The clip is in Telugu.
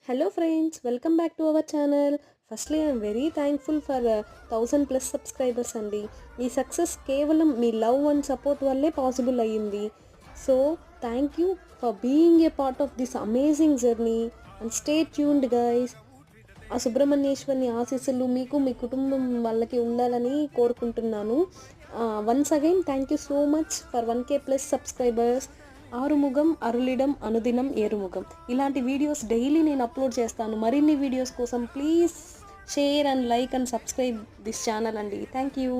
Hello friends, welcome back to our channel. Firstly, I am very thankful for 1000 plus subscribers అండి. ఈ సక్సెస్ కేవలం మీ లవ్ అండ్ సపోర్ట్ వల్లే పాసిబుల్ అయ్యింది. So thank you for being a part of this amazing journey and stay tuned guys. ఆ సుబ్రహ్మణ్యేశ్వరిని ఆశీస్సులు మీకు మీ కుటుంబం వాళ్ళకి ఉండాలని కోరుకుంటున్నాను. Once again thank you so much for 1K plus subscribers. ఆరుముఖం అరులిడం అనుదినం ఏరుముఖం ఇలాంటి వీడియోస్ డైలీ నేను అప్లోడ్ చేస్తాను. మరిన్ని వీడియోస్ కోసం please share and like and subscribe this channel అండి. Thank you.